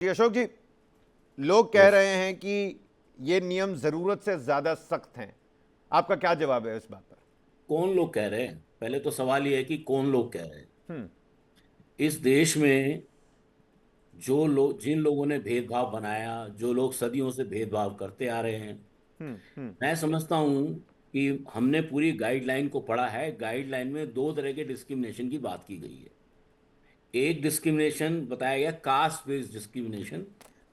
जी अशोक जी, लोग कह रहे हैं कि ये नियम जरूरत से ज्यादा सख्त हैं। आपका क्या जवाब है इस बात पर? कौन लोग कह रहे हैं? पहले तो सवाल ये है कि कौन लोग कह रहे हैं। इस देश में जो लोग, जिन लोगों ने भेदभाव बनाया, जो लोग सदियों से भेदभाव करते आ रहे हैं, मैं समझता हूं कि हमने पूरी गाइडलाइन को पढ़ा है। गाइडलाइन में दो तरह के डिस्क्रिमिनेशन की बात की गई है। एक डिस्क्रिमिनेशन बताया गया कास्ट बेस्ड डिस्क्रिमिनेशन,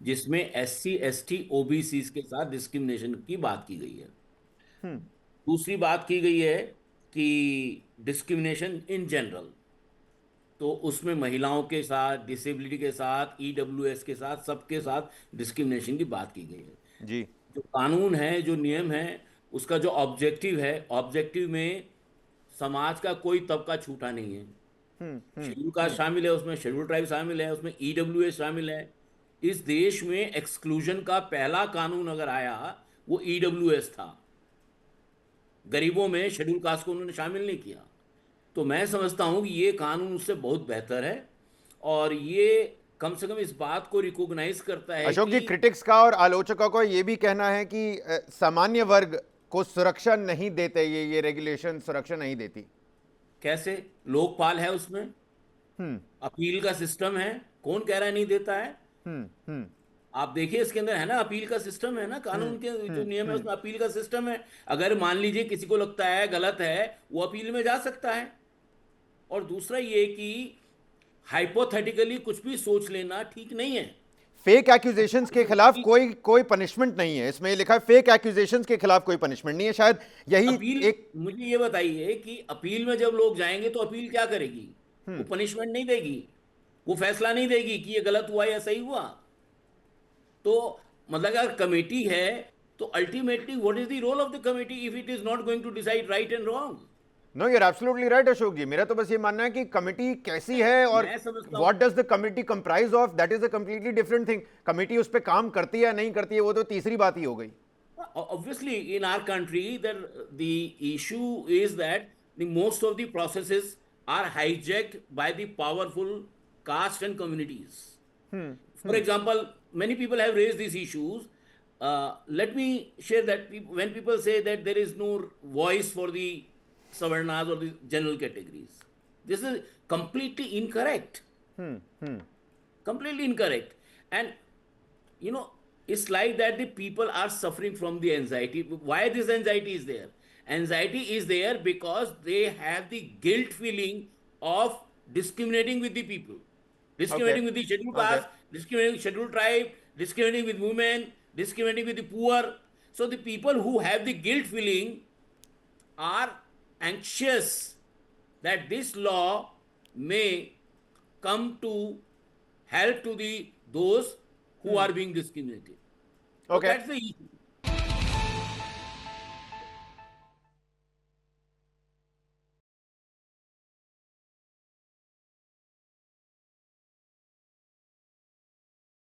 जिसमें एससी एसटी ओबीसी के साथ डिस्क्रिमिनेशन की बात की गई है। दूसरी बात की गई है कि डिस्क्रिमिनेशन इन जनरल, तो उसमें महिलाओं के साथ, डिसेबिलिटी के साथ, ईडब्ल्यूएस के साथ, सबके साथ डिस्क्रिमिनेशन की बात की गई है। जी। जो कानून है, जो नियम है, उसका जो ऑब्जेक्टिव है, ऑब्जेक्टिव में समाज का कोई तबका छूटा नहीं है। शेड्यूल कास्ट शामिल है उसमें, शेड्यूल ट्राइब शामिल है उसमें, ईडब्ल्यूएस शामिल है। इस देश में एक्सक्लूजन का पहला कानून अगर आया, वो ईडब्ल्यूएस था। गरीबों में शेड्यूल कास्ट को उन्होंने शामिल नहीं किया। तो मैं समझता हूं कि ये कानून उससे बहुत बेहतर है, और ये कम से कम इस बात को रिकॉग्नाइज करता है अशोक जी, कि क्रिटिक्स का और आलोचकों का ये भी कहना है कि सामान्य वर्ग को सुरक्षा नहीं देते, ये रेगुलेशन सुरक्षा नहीं देती। कैसे लोकपाल है उसमें, अपील का सिस्टम है। कौन कह रहा है नहीं देता है? आप देखिए इसके अंदर है ना, अपील का सिस्टम है ना, कानून के जो नियम है उसमें अपील का सिस्टम है। अगर मान लीजिए किसी को लगता है गलत है, वो अपील में जा सकता है। और दूसरा ये कि हाइपोथेटिकली कुछ भी सोच लेना ठीक नहीं है। फेक एक्यूजेशंस के खिलाफ कोई कोई पनिशमेंट नहीं है, इसमें लिखा है फेक एक्यूजेशंस के खिलाफ कोई पनिशमेंट नहीं है, शायद यही अपील, एक। मुझे ये बताइए कि अपील में जब लोग जाएंगे तो अपील क्या करेगी? वो पनिशमेंट नहीं देगी, वो फैसला नहीं देगी कि ये गलत हुआ या सही हुआ। तो मतलब अगर कमेटी है, तो ultimately what is the role of the committee if it is not going to decide right and wrong? No, you're absolutely right Ashok ji. मेरा तो बस ये मानना है कि कमिटी कैसी है और मैं समझता हूँ, what does the committee comprise of, that is a completely different thing. Committee उस पर काम करती है या नहीं करती है, वो तो तीसरी बात ही हो गई। obviously in our country that the issue is that the most of the processes are hijacked by the powerful caste and communities. For example, many people have raised these issues. Let me share that when people say that there is no voice for the savarnas or the general categories, this is completely incorrect. Completely incorrect. And you know, it's like that the people are suffering from the anxiety. Why this anxiety is there? Anxiety is there because they have the guilt feeling of discriminating with the people, okay. discriminating with the scheduled okay. caste, discriminating with scheduled tribe, discriminating with women, discriminating with the poor. So the people who have the guilt feeling are anxious that this law may come to help to the those who are being discriminated. So okay. that's the issue.